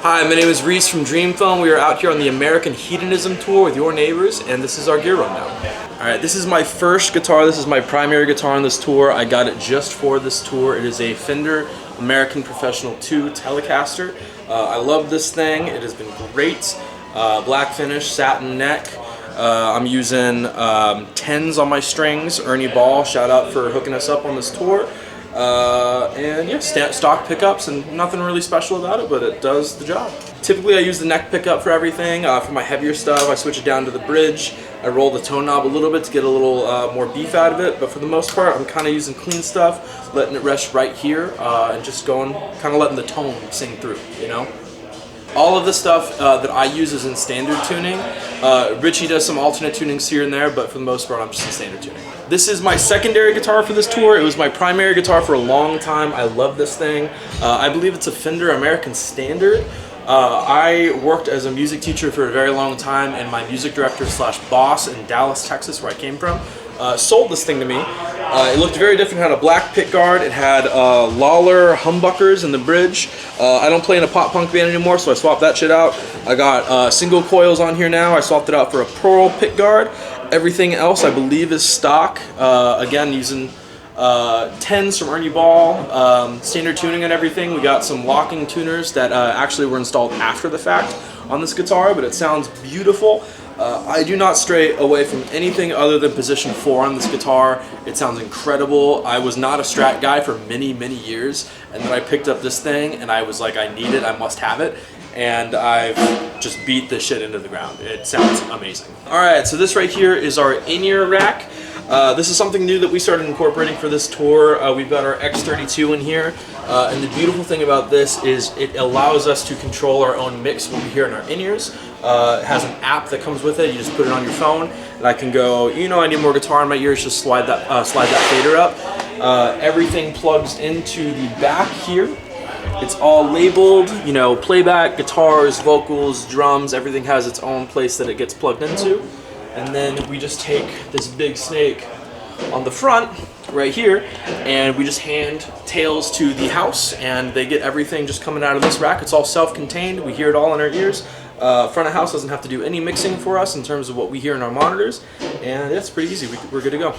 Hi, my name is Reece from Dreamfone. We are out here on the American Hedonism Tour with your neighbors, and this is our gear rundown. Alright, this is my first guitar. This is my primary guitar on this tour. I got it just for this tour. It is a Fender American Professional 2 Telecaster. I love this thing. It has been great. Black finish, satin neck. I'm using 10s on my strings. Ernie Ball, shout out for hooking us up on this tour. And yeah, stock pickups, and nothing really special about it, but it does the job. Typically I use the neck pickup for everything. For my heavier stuff, I switch it down to the bridge. I roll the tone knob a little bit to get a little more beef out of it, but for the most part I'm kind of using clean stuff, letting it rest right here, and just going, kind of letting the tone sing through, you know? All of the stuff that I use is in standard tuning. Richie does some alternate tunings here and there, but for the most part I'm just in standard tuning. This is my secondary guitar for this tour. It was my primary guitar for a long time. I love this thing. I believe it's a Fender American Standard. I worked as a music teacher for a very long time, and my music director / boss in Dallas, Texas, where I came from, sold this thing to me. It looked very different. It had a black pick guard. It had Lawler humbuckers in the bridge. I don't play in a pop punk band anymore, so I swapped that shit out. I got single coils on here now. I swapped it out for a pearl pick guard. Everything else I believe is stock. Again, using 10s from Ernie Ball, standard tuning and everything. We got some locking tuners that actually were installed after the fact on this guitar, but it sounds beautiful. I do not stray away from anything other than position 4 on this guitar. It sounds incredible. I was not a Strat guy for many, many years, and then I picked up this thing and I was like, I need it, I must have it. And I've just beat this shit into the ground. It sounds amazing. Alright, so this right here is our in-ear rack. This is something new that we started incorporating for this tour. We've got our X32 in here, and the beautiful thing about this is it allows us to control our own mix when we hear in our in-ears. It has an app that comes with it. You just put it on your phone, and I can go, you know, I need more guitar in my ears, just slide that fader up. Everything plugs into the back here. It's all labeled, you know, playback, guitars, vocals, drums, everything has its own place that it gets plugged into. And then we just take this big snake on the front, right here, and we just hand tails to the house, and they get everything just coming out of this rack. It's all self-contained. We hear it all in our ears. Front of house doesn't have to do any mixing for us in terms of what we hear in our monitors, and it's pretty easy. We're good to go.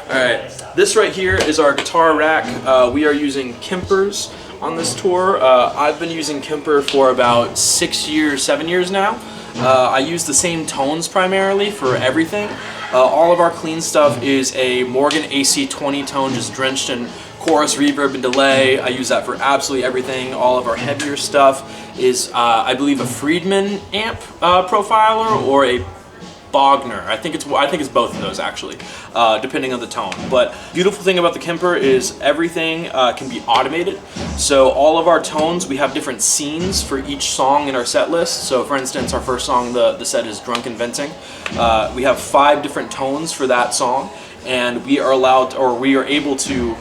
Alright, this right here is our guitar rack. We are using Kempers on this tour. I've been using Kemper for about 7 years now. I use the same tones primarily for everything. All of our clean stuff is a Morgan AC20 tone, just drenched in chorus, reverb, and delay. I use that for absolutely everything. All of our heavier stuff is, I believe, a Friedman amp profiler or a Bogner. I think it's both of those actually, depending on the tone. But beautiful thing about the Kemper is everything can be automated. So all of our tones, we have different scenes for each song in our set list. So for instance, our first song, the set is Drunken Venting. We have 5 different tones for that song, and we are allowed, or we are able to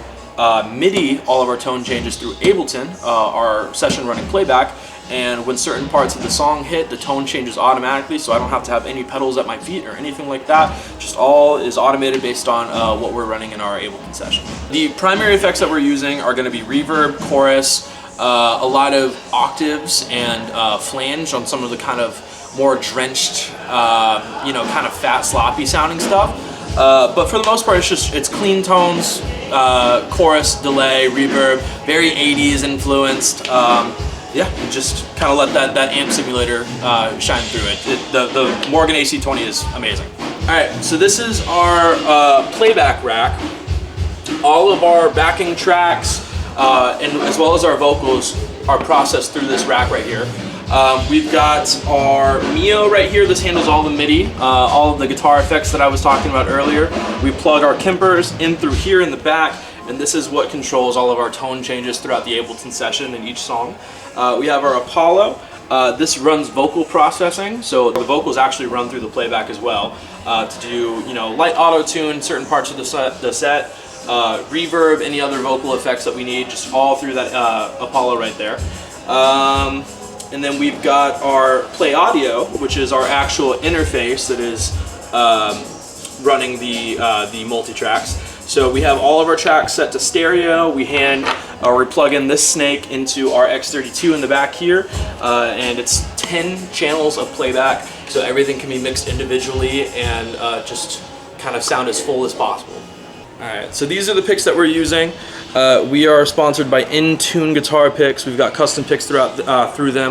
MIDI all of our tone changes through Ableton, our session running playback. And when certain parts of the song hit, the tone changes automatically, so I don't have to have any pedals at my feet or anything like that. Just all is automated based on what we're running in our Ableton session. The primary effects that we're using are going to be reverb, chorus, a lot of octaves, and flange on some of the kind of more drenched, you know, kind of fat, sloppy sounding stuff. But for the most part, it's clean tones, chorus, delay, reverb, very 80s influenced. Yeah, just kind of let that amp simulator shine through it. The Morgan AC20 is amazing. Alright, so this is our playback rack. All of our backing tracks, and as well as our vocals, are processed through this rack right here. We've got our Mio right here. This handles all the MIDI, all of the guitar effects that I was talking about earlier. We plug our Kempers in through here in the back, and this is what controls all of our tone changes throughout the Ableton session in each song. We have our Apollo. This runs vocal processing, so the vocals actually run through the playback as well to do, you know, light auto-tune certain parts of the set, reverb, any other vocal effects that we need, just all through that Apollo right there. And then we've got our Play Audio, which is our actual interface that is running the multi-tracks. So we have all of our tracks set to stereo. We hand we plug in this snake into our X32 in the back here, and it's 10 channels of playback, so everything can be mixed individually and just kind of sound as full as possible. Alright, so these are the picks that we're using. We are sponsored by In-Tune Guitar Picks. We've got custom picks through them.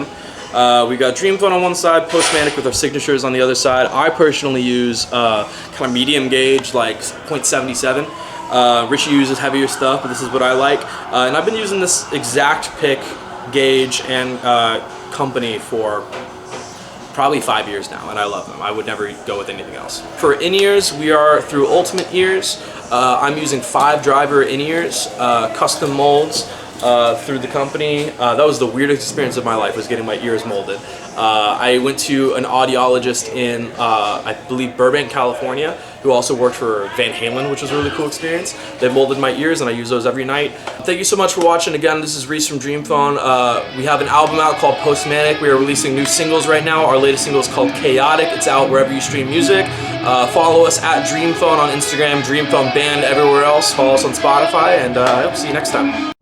We've got Dreamfone on one side, Postmatic with our signatures on the other side. I personally use kind of medium gauge, like 0.77. Richie uses heavier stuff, but this is what I like. And I've been using this exact pick, gauge, and company for probably 5 years now, and I love them. I would never go with anything else. For in-ears, we are through Ultimate Ears. I'm using 5-driver in-ears, custom molds through the company. That was the weirdest experience of my life, was getting my ears molded. I went to an audiologist in, I believe, Burbank, California, who also worked for Van Halen, which was a really cool experience. They molded my ears, and I use those every night. Thank you so much for watching. Again, this is Reece from Dreamfone. We have an album out called Postmatic. We are releasing new singles right now. Our latest single is called Chaotic. It's out wherever you stream music. Follow us at Dreamfone on Instagram, Dreamfone Band everywhere else. Follow us on Spotify, and I hope to see you next time.